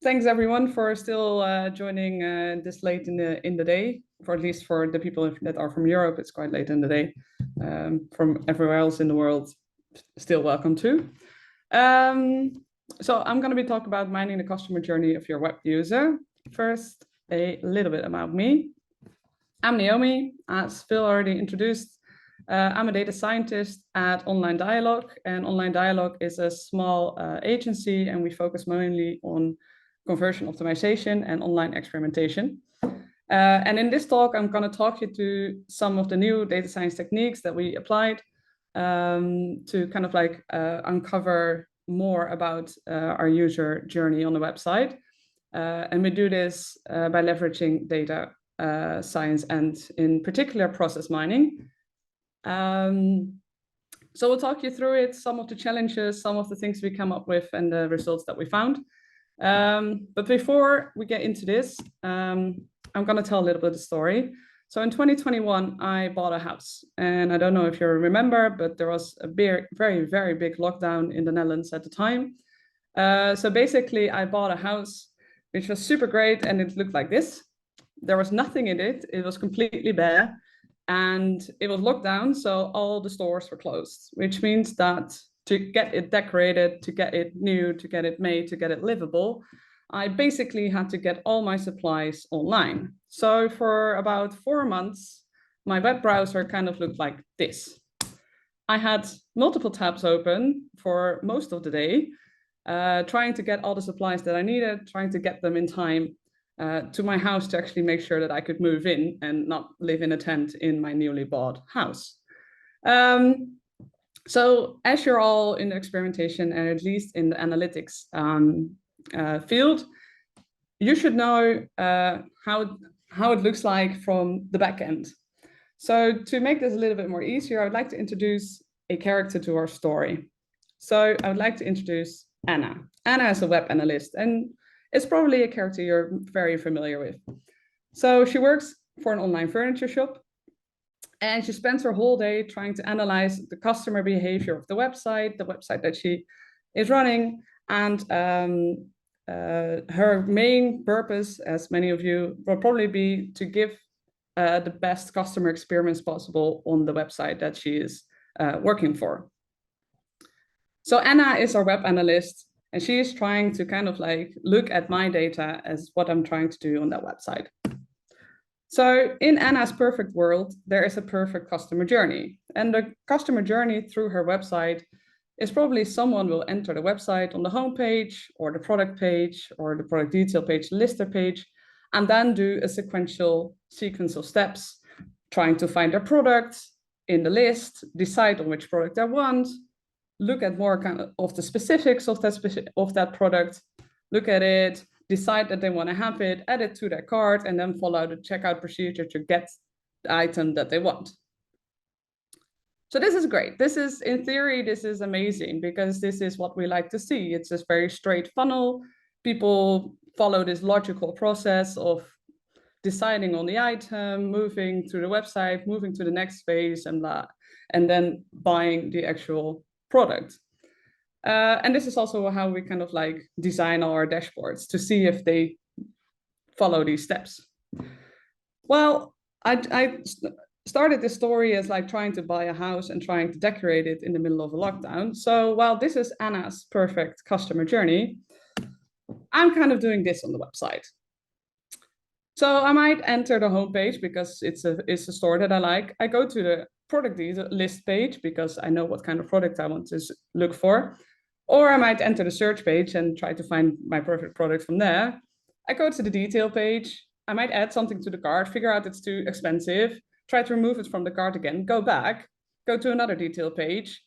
Thanks everyone for still joining this late in the day, for at least for the people that are from Europe. It's quite late in the day. From everywhere else in the world, still welcome too. So I'm going to be talking about mining the customer journey of your web user. First, a little bit about me. I'm Naomi, as Phil already introduced. I'm a data scientist at Online Dialogue, and Online Dialogue is a small agency, and we focus mainly on conversion optimization and online experimentation. And in this talk, I'm going to talk you through some of the new data science techniques that we applied to kind of like uncover more about our user journey on the website. And we do this by leveraging data science and in particular process mining. So we'll talk you through it, some of the challenges, some of the things we come up with and the results that we found. But before we get into this, I'm going to tell a little bit of the story. So in 2021, I bought a house, and I don't know if you remember, but there was a very, very big lockdown in the Netherlands at the time. So basically, I bought a house, which was super great, and it looked like this. There was nothing in it. It was completely bare, and it was locked down, so all the stores were closed, which means that to get it decorated, to get it new, to get it made, to get it livable, I basically had to get all my supplies online. So for about 4 months, my web browser kind of looked like this. I had multiple tabs open for most of the day, trying to get all the supplies that I needed, trying to get them in time to my house to actually make sure that I could move in and not live in a tent in my newly bought house. So as you're all in the experimentation and at least in the analytics field, you should know how it looks like from the back end. So to make this a little bit more easier, I would like to introduce a character to our story. So I would like to introduce Anna. Anna is a web analyst, and it's probably a character you're very familiar with. So she works for an online furniture shop, and she spends her whole day trying to analyze the customer behavior of the website that she is running. And her main purpose, as many of you will probably be, to give the best customer experience possible on the website that she is working for. So Anna is our web analyst, and she is trying to kind of like look at my data as what I'm trying to do on that website. So in Anna's perfect world, there is a perfect customer journey. And the customer journey through her website is probably someone will enter the website on the home page or the product page or the product detail page, lister page, and then do a sequential sequence of steps, trying to find their product in the list, decide on which product they want, look at more kind of the specifics of that product, look at it, decide that they want to have it, add it to their cart, and then follow the checkout procedure to get the item that they want. So this is great. This is, in theory, this is amazing because this is what we like to see. It's this very straight funnel. People follow this logical process of deciding on the item, moving through the website, moving to the next phase, and then buying the actual product. And this is also how we kind of like design our dashboards to see if they follow these steps. Well, I started this story as like trying to buy a house and trying to decorate it in the middle of a lockdown. So while this is Anna's perfect customer journey, I'm kind of doing this on the website. So I might enter the homepage because it's a store that I like. I go to the product list page because I know what kind of product I want to look for. Or I might enter the search page and try to find my perfect product from there. I go to the detail page. I might add something to the cart, figure out it's too expensive, try to remove it from the cart again, go back, go to another detail page.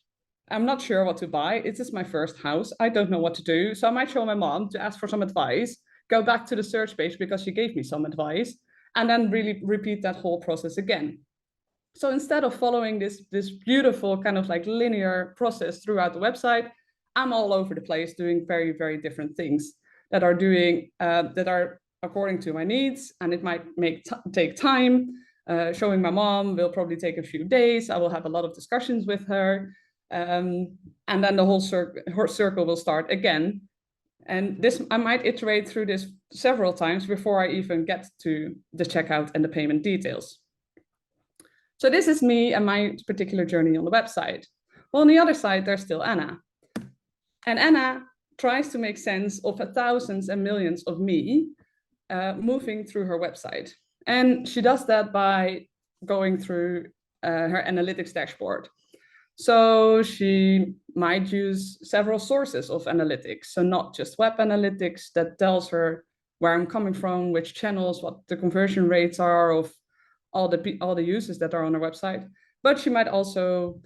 I'm not sure what to buy. This is my first house. I don't know what to do. So I might show my mom to ask for some advice, go back to the search page because she gave me some advice, and then really repeat that whole process again. So instead of following this beautiful kind of like linear process throughout the website, I'm all over the place doing very different things that are according to my needs, and it might take time. Showing my mom will probably take a few days. I will have a lot of discussions with her, and then the whole circle will start again. And this, I might iterate through this several times before I even get to the checkout and the payment details. So this is me and my particular journey on the website. Well, on the other side, there's still Anna. And Anna tries to make sense of thousands and millions of me moving through her website. And she does that by going through her analytics dashboard. So she might use several sources of analytics. So not just web analytics that tells her where I'm coming from, which channels, what the conversion rates are of all the users that are on her website. But she might also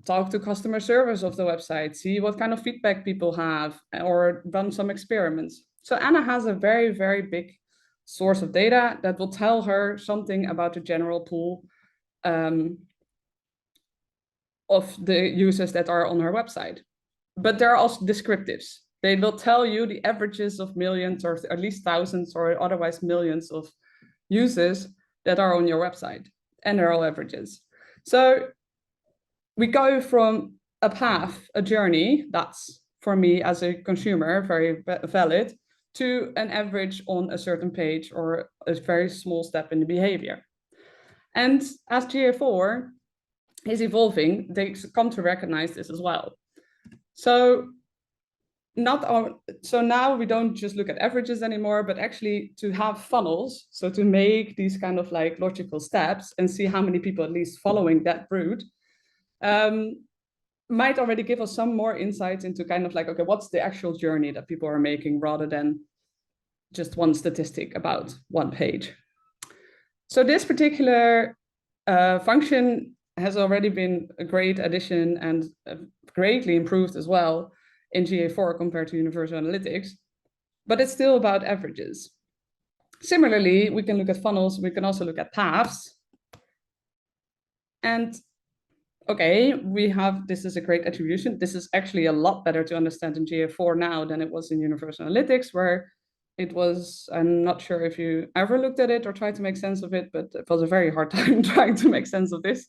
talk to customer service of the website, see what kind of feedback people have, or run some experiments. So Anna has a very, very big source of data that will tell her something about the general pool of the users that are on her website. But there are also descriptives. They will tell you the averages of millions or at least thousands or otherwise millions of users that are on your website, and they're all averages. So we go from a path, a journey, that's for me as a consumer, very valid, to an average on a certain page or a very small step in the behavior. And as GA4 is evolving, they come to recognize this as well. So now we don't just look at averages anymore, but actually to have funnels, so to make these kind of like logical steps and see how many people at least following that route, might already give us some more insights into kind of like, okay, what's the actual journey that people are making rather than just one statistic about one page. So this particular function has already been a great addition and greatly improved as well in GA4 compared to Universal Analytics, but it's still about averages. Similarly, we can look at funnels, we can also look at paths. And okay, this is a great attribution. This is actually a lot better to understand in GA4 now than it was in Universal Analytics, where it was, I'm not sure if you ever looked at it or tried to make sense of it, but it was a very hard time trying to make sense of this.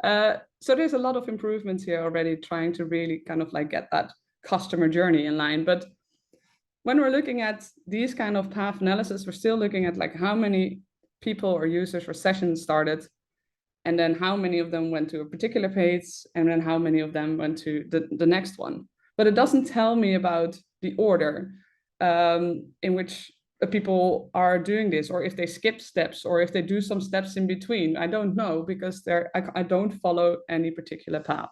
So there's a lot of improvements here already, trying to really kind of like get that customer journey in line. But when we're looking at these kind of path analysis, we're still looking at like how many people or users or sessions started, and then how many of them went to a particular page, and then how many of them went to the next one. But it doesn't tell me about the order in which people are doing this, or if they skip steps, or if they do some steps in between. I don't know, because I don't follow any particular path.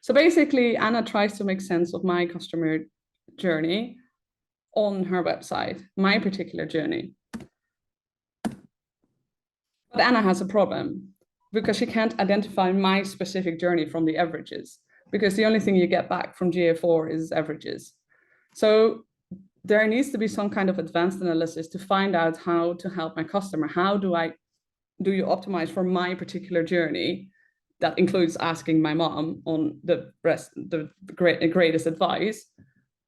So basically, Anna tries to make sense of my customer journey on her website, my particular journey. But Anna has a problem, because she can't identify my specific journey from the averages, because the only thing you get back from GA4 is averages. So there needs to be some kind of advanced analysis to find out how to help my customer. How do you optimize for my particular journey? That includes asking my mom on the greatest advice,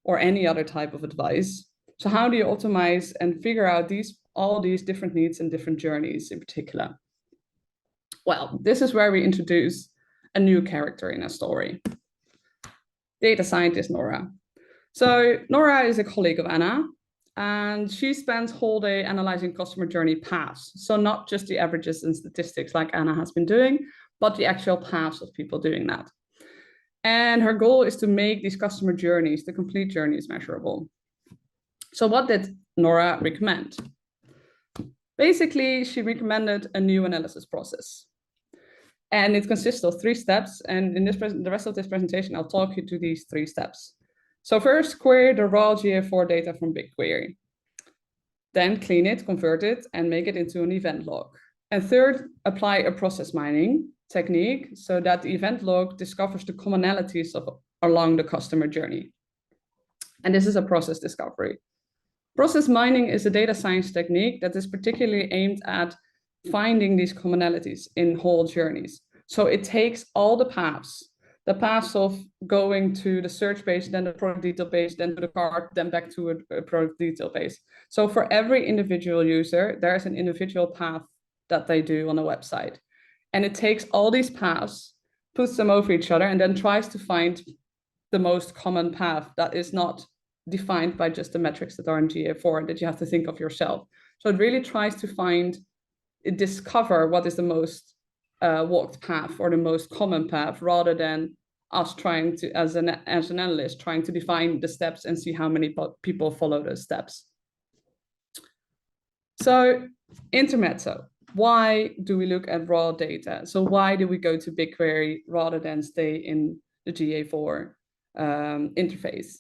or any other type of advice. So how do you optimize and figure out all these different needs and different journeys in particular? Well, this is where we introduce a new character in a story. Data scientist Nora. So Nora is a colleague of Anna, and she spends whole day analyzing customer journey paths. So not just the averages and statistics like Anna has been doing, but the actual paths of people doing that. And her goal is to make these customer journeys, the complete journeys, measurable. So what did Nora recommend? Basically, she recommended a new analysis process. And it consists of 3 steps. And in the rest of this presentation, I'll talk you through these 3 steps. So first, query the raw GA4 data from BigQuery. Then clean it, convert it, and make it into an event log. And third, apply a process mining technique so that the event log discovers the commonalities along the customer journey. And this is a process discovery. Process mining is a data science technique that is particularly aimed at finding these commonalities in whole journeys. So it takes all the paths of going to the search page, then the product detail page, then to the cart, then back to a product detail page. So for every individual user, there's an individual path that they do on a website. And it takes all these paths, puts them over each other, and then tries to find the most common path that is not defined by just the metrics that are in GA4 that you have to think of yourself. So it really tries to discover what is the most walked path or the most common path, rather than us trying to, as an analyst, trying to define the steps and see how many people follow those steps. So intermezzo, why do we look at raw data? So why do we go to BigQuery rather than stay in the GA4 interface?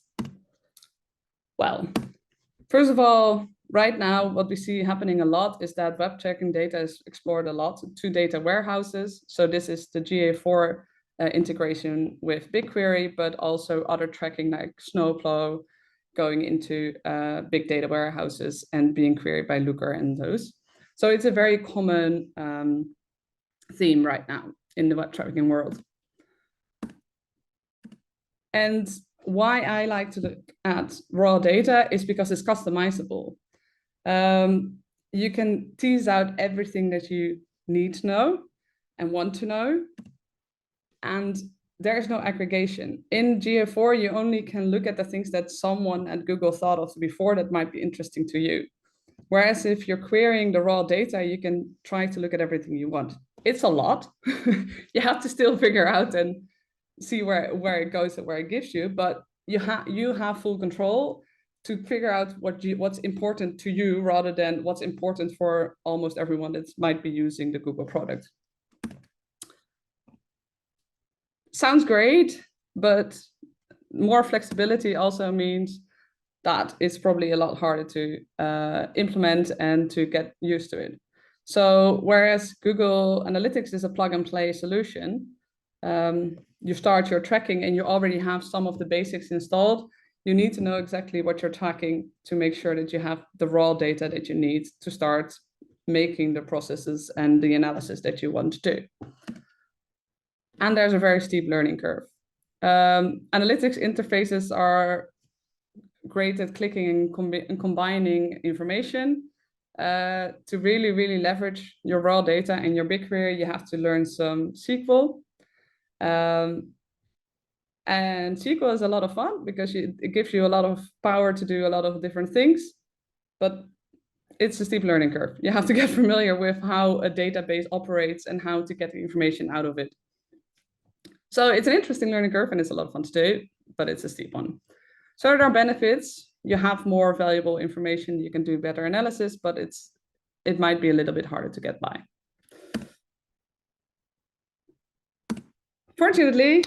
Well, first of all, right now, what we see happening a lot is that web tracking data is explored a lot to data warehouses. So this is the GA4 integration with BigQuery, but also other tracking like Snowplow going into big data warehouses and being queried by Looker and those. So it's a very common theme right now in the web tracking world. And why I like to look at raw data is because it's customizable. You can tease out everything that you need to know and want to know, and there is no aggregation. In GA4, you only can look at the things that someone at Google thought of before that might be interesting to you. Whereas if you're querying the raw data, you can try to look at everything you want. It's a lot. You have to still figure out and see where it goes and where it gives you, but you have full control to figure out what's important to you rather than what's important for almost everyone that might be using the Google product. Sounds great, but more flexibility also means that it's probably a lot harder to implement and to get used to it. So whereas Google Analytics is a plug and play solution, you start your tracking and you already have some of the basics installed, you need to know exactly what you're tracking to make sure that you have the raw data that you need to start making the processes and the analysis that you want to do. And there's a very steep learning curve. Analytics interfaces are great at clicking and combining information. To really, really leverage your raw data and your BigQuery, you have to learn some SQL. And SQL is a lot of fun because it gives you a lot of power to do a lot of different things, but it's a steep learning curve. You have to get familiar with how a database operates and how to get the information out of it. So it's an interesting learning curve and it's a lot of fun to do, but it's a steep one. So there are benefits. You have more valuable information, you can do better analysis, but it might be a little bit harder to get by. Fortunately,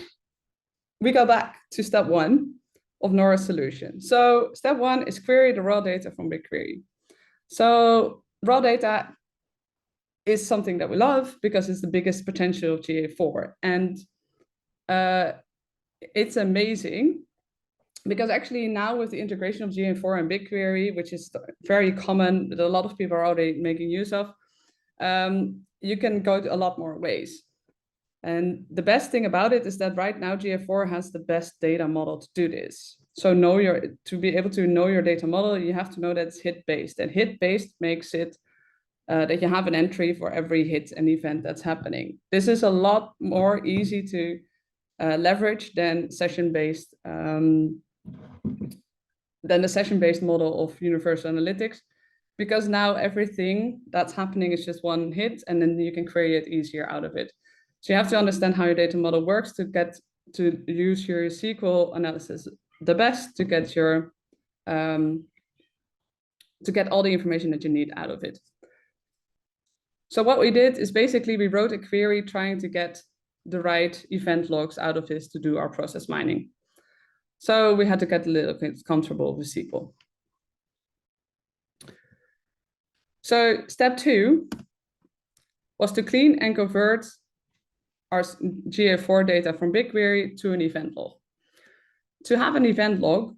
we go back to step one of Nora's solution. So step one is query the raw data from BigQuery. So raw data is something that we love because it's the biggest potential of GA4. And it's amazing because actually now with the integration of GA4 and BigQuery, which is very common, that a lot of people are already making use of, you can go a lot more ways. And the best thing about it is that right now GA4 has the best data model to do this. So to be able to know your data model, you have to know that it's hit-based. And hit-based makes it that you have an entry for every hit and event that's happening. This is a lot more easy to leverage than session-based the session-based model of Universal Analytics, because now everything that's happening is just one hit, and then you can query it easier out of it. So you have to understand how your data model works to get to use your SQL analysis the best to get your to get all the information that you need out of it. So what we did is basically we wrote a query trying to get the right event logs out of this to do our process mining. So we had to get a little bit comfortable with SQL. So step two was to clean and convert our GA4 data from BigQuery to an event log. To have an event log,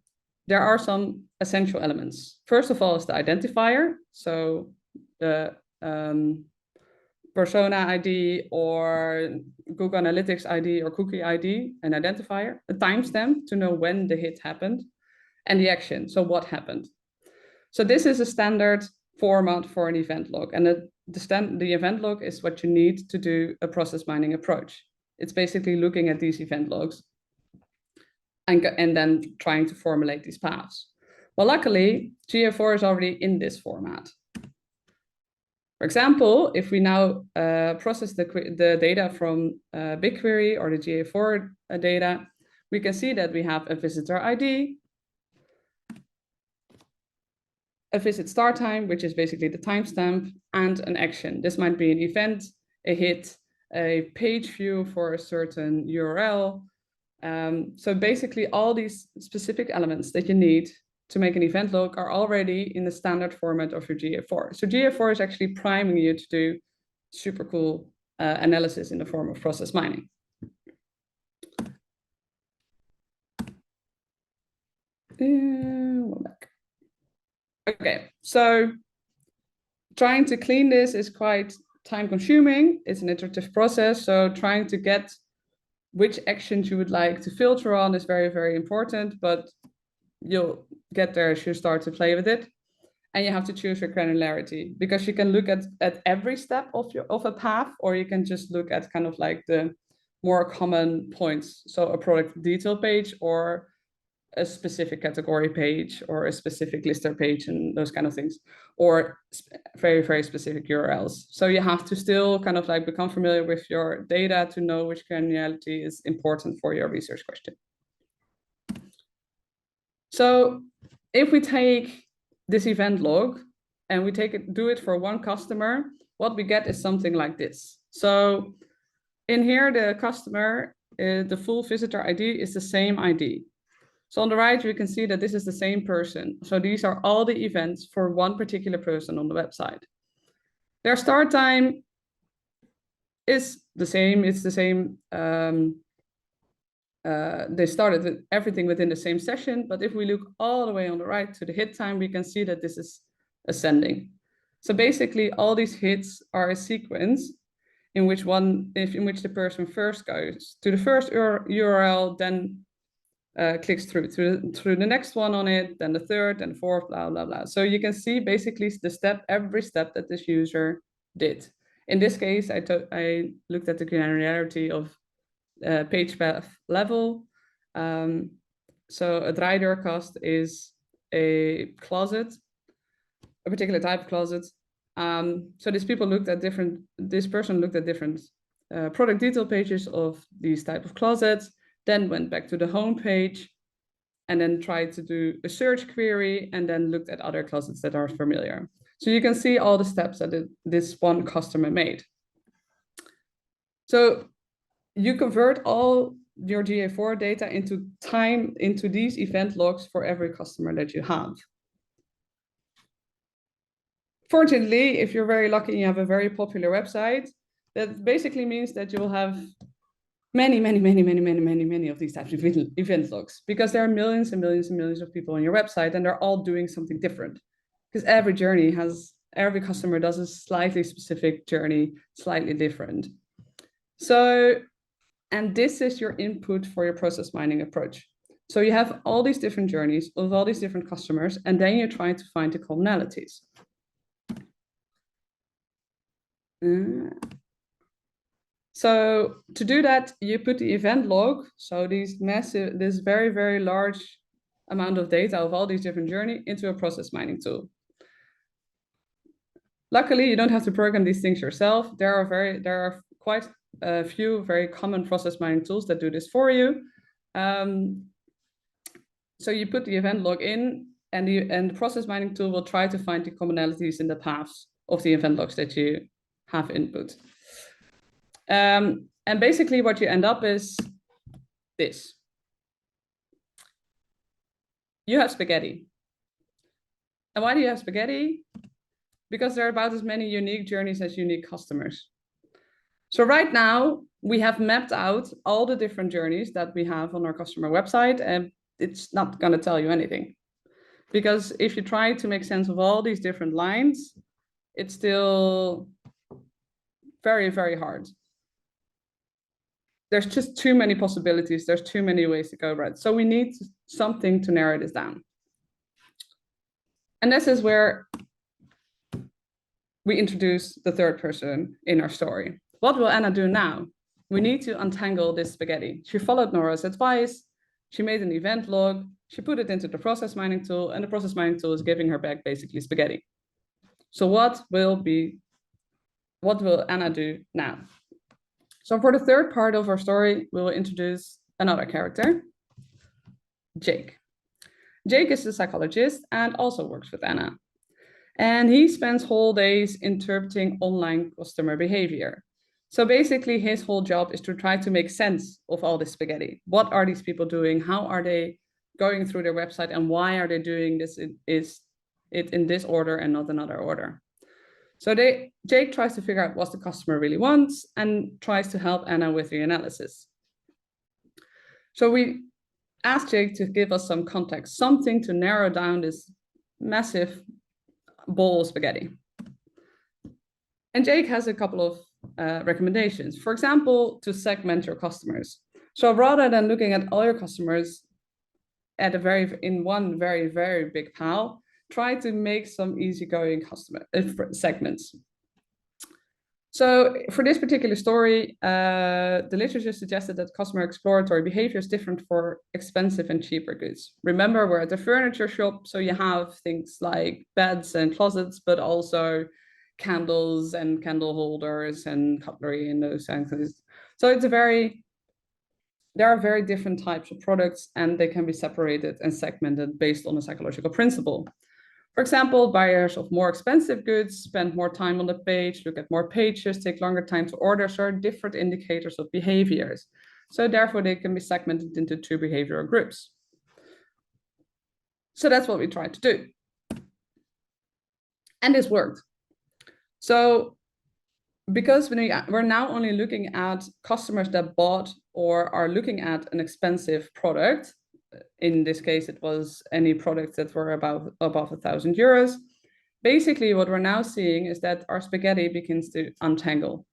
there are some essential elements. First of all is the identifier. So the Persona ID or Google Analytics ID or cookie ID, an identifier, a timestamp to know when the hit happened, and the action, so what happened. So this is a standard format for an event log, and the event log is what you need to do a process mining approach. It's basically looking at these event logs. and then trying to formulate these paths. Well, luckily, GA4 is already in this format. For example, if we now process the data from BigQuery or the GA4 data, we can see that we have a visitor ID, a visit start time, which is basically the timestamp, and an action. This might be an event, a hit, a page view for a certain URL. So basically all these specific elements that you need to make an event log are already in the standard format of your GA4. So GA4 is actually priming you to do super cool analysis in the form of process mining. One back. Okay, so trying to clean this is quite time consuming. It's an iterative process. So trying to get which actions you would like to filter on is very, very important, but you'll get there as you start to play with it. And you have to choose your granularity, because you can look at every step of a path, or you can just look at kind of like the more common points. So a product detail page, or a specific category page, or a specific lister page, and those kind of things, or very, very specific URLs. So you have to still kind of like become familiar with your data to know which granularity is important for your research question. So if we take this event log and we do it for one customer, what we get is something like this. So in here, the customer, the full visitor ID is the same ID. So on the right, we can see that this is the same person. So these are all the events for one particular person on the website. Their start time is the same. It's the same. They started everything within the same session, but if we look all the way on the right to the hit time, we can see that this is ascending. So basically all these hits are a sequence in which the person first goes to the first URL, then clicks through the next one on it, then the third and fourth, blah, blah, blah. So you can see basically every step that this user did. In this case, I looked at the granularity of page path level. So a draaideurkast is a closet, a particular type of closet. So this person looked at different product detail pages of these type of closets, then went back to the home page, and then tried to do a search query, and then looked at other closets that are familiar. So you can see all the steps that this one customer made. So you convert all your GA4 data into these event logs for every customer that you have. Fortunately, if you're very lucky and you have a very popular website, that basically means that you will have many of these types of event logs, because there are millions and millions and millions of people on your website, and they're all doing something different. Because every customer does a slightly specific journey, slightly different. So, and this is your input for your process mining approach. So you have all these different journeys of all these different customers, and then you're trying to find the commonalities. So to do that, you put the event log, so this very, very large amount of data of all these different journeys, into a process mining tool. Luckily, you don't have to program these things yourself. There are quite a few very common process mining tools that do this for you. So you put the event log in, and the process mining tool will try to find the commonalities in the paths of the event logs that you have input. And basically what you end up is this. You have spaghetti. And why do you have spaghetti? Because there are about as many unique journeys as unique customers. So right now, we have mapped out all the different journeys that we have on our customer website, and it's not going to tell you anything. Because if you try to make sense of all these different lines, it's still very, very hard. There's just too many possibilities. There's too many ways to go right. So we need something to narrow this down. And this is where we introduce the third person in our story. What will Anna do now? We need to untangle this spaghetti. She followed Nora's advice. She made an event log, she put it into the process mining tool, and the process mining tool is giving her back basically spaghetti. So what will Anna do now? So for the third part of our story, we will introduce another character, Jake. Jake is a psychologist and also works with Anna. And he spends whole days interpreting online customer behavior. So basically his whole job is to try to make sense of all this spaghetti. What are these people doing? How are they going through their website, and why are they doing this? Is it in this order and not another order? So Jake tries to figure out what the customer really wants and tries to help Anna with the analysis. So we asked Jake to give us some context, something to narrow down this massive bowl of spaghetti. And Jake has a couple of recommendations. For example, to segment your customers. So rather than looking at all your customers in one very, very big pile, try to make some easygoing customer segments. So for this particular story, the literature suggested that customer exploratory behavior is different for expensive and cheaper goods. Remember, we're at a furniture shop, so you have things like beds and closets, but also candles and candle holders and cutlery and those things. So there are very different types of products, and they can be separated and segmented based on a psychological principle. For example, buyers of more expensive goods spend more time on the page, look at more pages, take longer time to order, so are different indicators of behaviors. So therefore, they can be segmented into two behavioral groups. So that's what we tried to do. And this worked. So because we're now only looking at customers that bought or are looking at an expensive product, in this case, it was any products that were above 1,000 euros. Basically, what we're now seeing is that our spaghetti begins to untangle.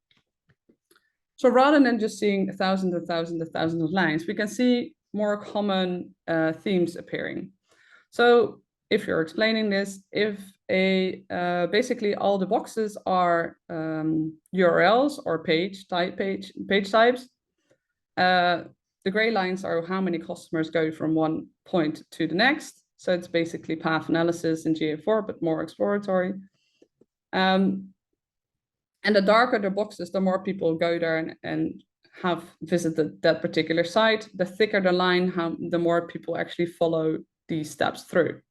So rather than just seeing 1,000 of lines, we can see more common themes appearing. So if you're explaining this, if basically all the boxes are URLs or page types, the gray lines are how many customers go from one point to the next. So it's basically path analysis in GA4, but more exploratory. And the darker the boxes, the more people go there and have visited that particular site. The thicker the line, the more people actually follow these steps through.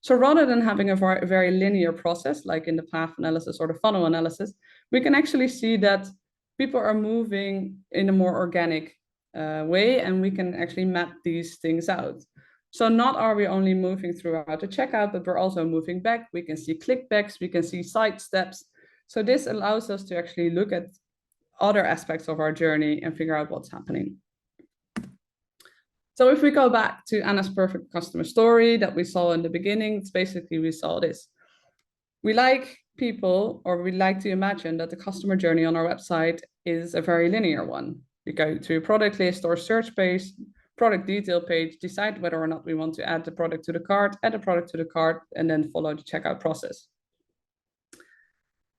So rather than having a very linear process, like in the path analysis or the funnel analysis, we can actually see that people are moving in a more organic way, and we can actually map these things out. So not are we only moving throughout the checkout, but we're also moving back. We can see clickbacks, we can see side steps. So this allows us to actually look at other aspects of our journey and figure out what's happening. So if we go back to Anna's perfect customer story that we saw in the beginning, it's basically we saw this. We like people, or we like to imagine that the customer journey on our website is a very linear one. We go to a product list or search page, product detail page, decide whether or not we want to add the product to the cart, add the product to the cart, and then follow the checkout process.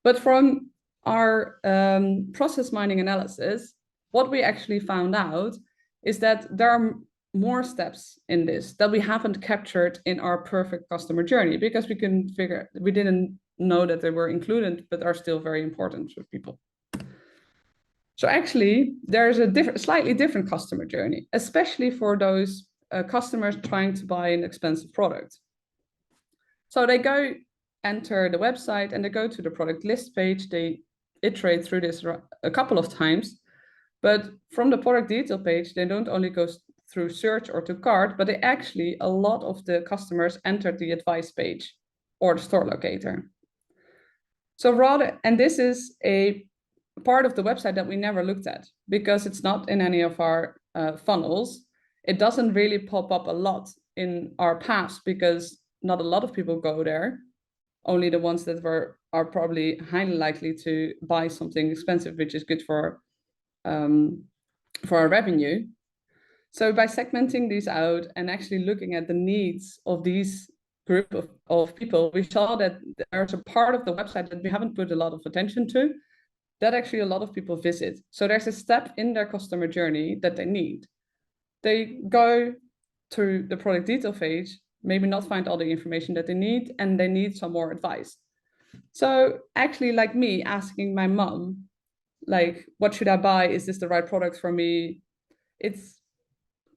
But from our process mining analysis, what we actually found out is that there are more steps in this that we haven't captured in our perfect customer journey, because we didn't know that they were included, but are still very important for people. So actually, there's a slightly different customer journey, especially for those customers trying to buy an expensive product. So they enter the website and they go to the product list page. They iterate through this a couple of times, but from the product detail page, they don't only go through search or to cart, but a lot of the customers entered the advice page or the store locator. So and this is a part of the website that we never looked at because it's not in any of our funnels. It doesn't really pop up a lot in our paths because not a lot of people go there. Only the ones that are probably highly likely to buy something expensive, which is good for our revenue. So by segmenting these out and actually looking at the needs of these group of people, we saw that there's a part of the website that we haven't put a lot of attention to that actually a lot of people visit. So there's a step in their customer journey that they need. They go to the product detail page, maybe not find all the information that they need, and they need some more advice. So actually, like me asking my mom, like, what should I buy? Is this the right product for me? It's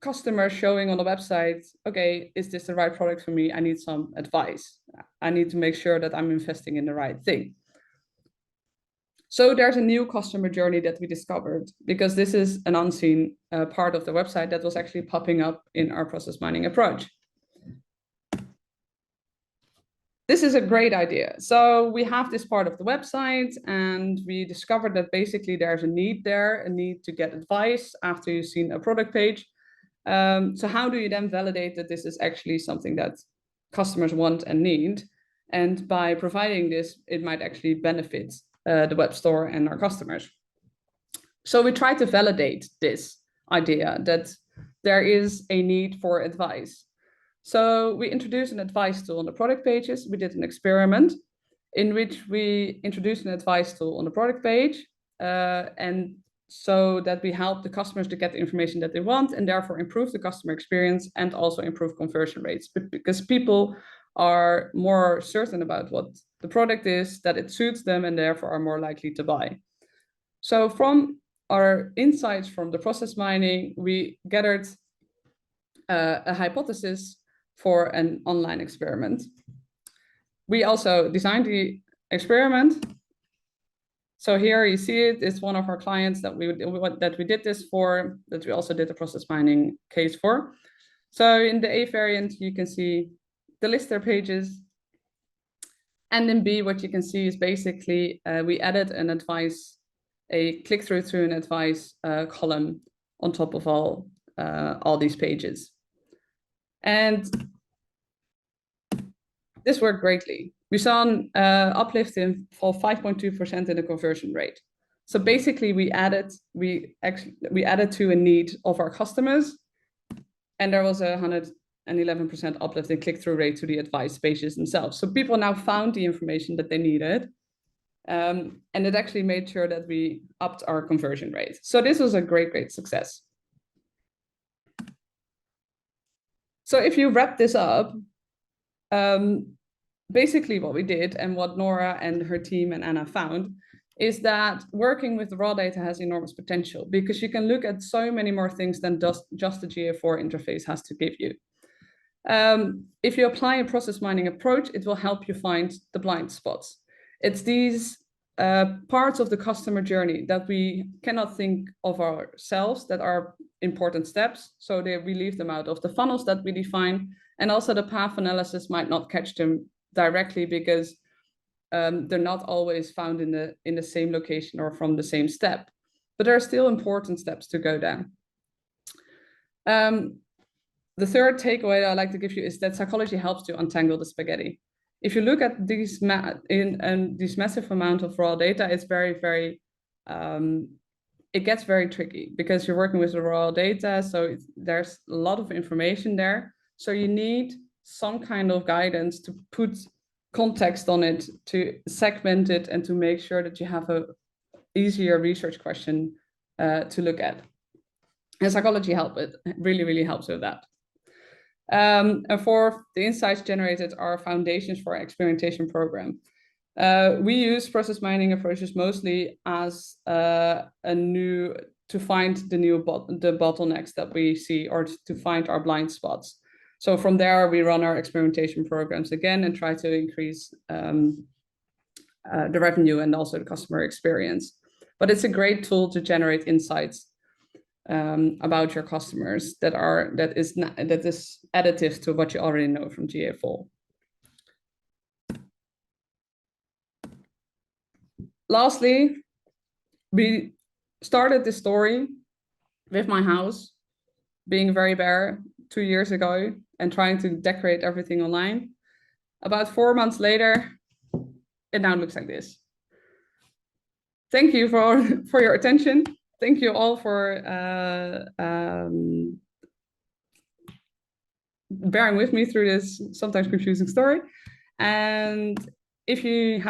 customers showing on the website, okay, is this the right product for me? I need some advice. I need to make sure that I'm investing in the right thing. So there's a new customer journey that we discovered, because this is an unseen part of the website that was actually popping up in our process mining approach. This is a great idea. So we have this part of the website, and we discovered that basically there's a need there, a need to get advice after you've seen a product page. So how do you then validate that this is actually something that customers want and need? And by providing this, it might actually benefit the web store and our customers. So we try to validate this idea that there is a need for advice. So we introduced an advice tool on the product pages. We did an experiment in which we introduced an advice tool on the product page, and so that we help the customers to get the information that they want, and therefore improve the customer experience and also improve conversion rates, because people are more certain about what the product is, that it suits them, and therefore are more likely to buy. So from our insights from the process mining, we gathered a hypothesis for an online experiment. We also designed the experiment. So here you see it. It's one of our clients that we did this for, that we also did a process mining case for. So in the A variant, you can see the lister pages. And in B, what you can see is basically we added an advice, a click-through to an advice column on top of all these pages. And this worked greatly. We saw an uplift of 5.2% in the conversion rate. So basically, we added to a need of our customers, and there was a 111% uplift in click-through rate to the advice pages themselves. So people now found the information that they needed, and it actually made sure that we upped our conversion rate. So this was a great success. So if you wrap this up, basically what we did, and what Nora and her team and Anna found, is that working with raw data has enormous potential, because you can look at so many more things than just the GA4 interface has to give you. If you apply a process mining approach, it will help you find the blind spots. It's these parts of the customer journey that we cannot think of ourselves that are important steps. So we leave them out of the funnels that we define. And also the path analysis might not catch them directly, because they're not always found in the same location or from the same step. But there are still important steps to go down. The third takeaway that I'd like to give you is that psychology helps to untangle the spaghetti. If you look at these massive amount of raw data, it's it gets very tricky, because you're working with the raw data, so there's a lot of information there. So you need some kind of guidance to put context on it, to segment it, and to make sure that you have a easier research question to look at. And psychology really helps with that. And for the insights generated are foundations for our experimentation program. We use process mining approaches mostly as to find the bottlenecks that we see, or to find our blind spots. So from there, we run our experimentation programs again and try to increase the revenue and also the customer experience. But it's a great tool to generate insights about your customers that is additive to what you already know from GA4. Lastly, we started this story with my house being very bare 2 years ago and trying to decorate everything online. About 4 months later, it now looks like this. Thank you for your attention. Thank you all for bearing with me through this sometimes confusing story. And if you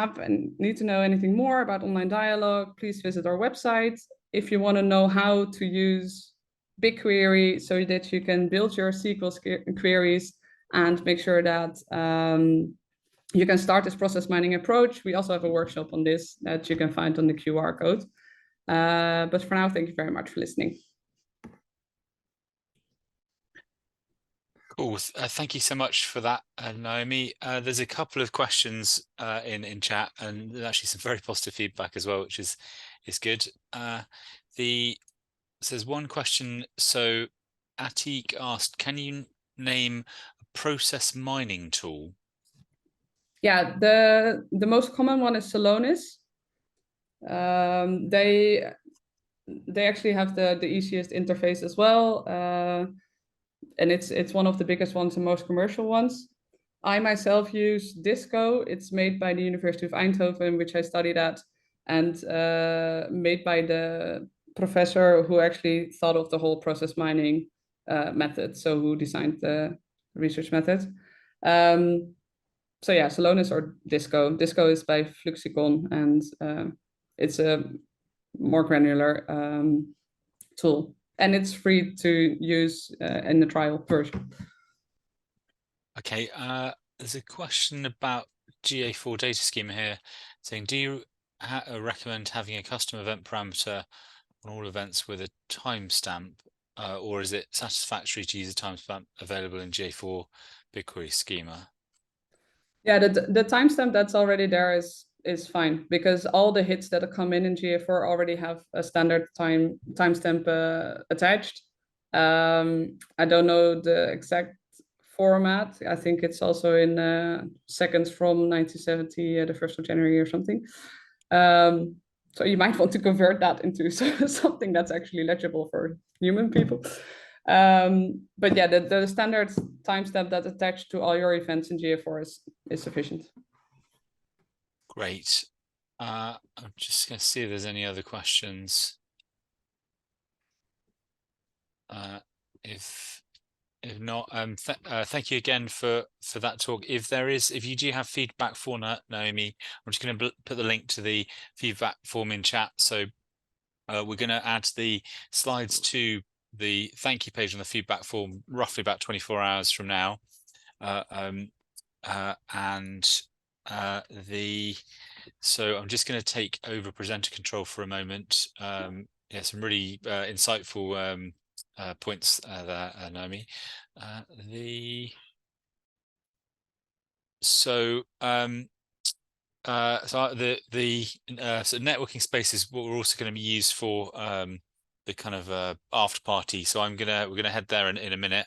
need to know anything more about online dialogue, please visit our website. If you want to know how to use BigQuery so that you can build your SQL queries and make sure that you can start this process mining approach. We also have a workshop on this that you can find on the QR code. But for now, thank you very much for listening. Cool. Thank you so much for that, Naomi. There's a couple of questions in chat, and there's actually some very positive feedback as well, which is good. There's one question. So Atik asked, can you name a process mining tool? Yeah, the most common one is Psychologist. They actually have the easiest interface as well, and it's one of the biggest ones and most commercial ones. I myself use Disco. It's made by the University of Eindhoven, which I studied at, and made by the professor who actually thought of the whole process mining method, so who designed the research method. So yeah, Salonis or Disco. Disco is by Fluxicon, and it's a more granular tool, and it's free to use in the trial version. Okay, there's a question about GA4 data schema here, saying, do you recommend having a custom event parameter on all events with a timestamp, or is it satisfactory to use a timestamp available in GA4 BigQuery schema? Yeah, the timestamp that's already there is fine, because all the hits that come in GA4 already have a standard timestamp attached. I don't know the exact format. I think it's also in seconds from 1970, the 1st of January or something. So you might want to convert that into something that's actually legible for human people. But yeah, the standard timestamp that's attached to all your events in GA4 is sufficient. Great. I'm just going to see if there's any other questions. If not, thank you again for that talk. If you do have feedback for Naomi, I'm just going to put the link to the feedback form in chat. So we're going to add the slides to the thank you page on the feedback form roughly about 24 hours from now. So I'm just going to take over presenter control for a moment. Yeah, some really insightful points there, Naomi. So networking space is what we're also going to be used for the kind of after party. So we're gonna head there in a minute.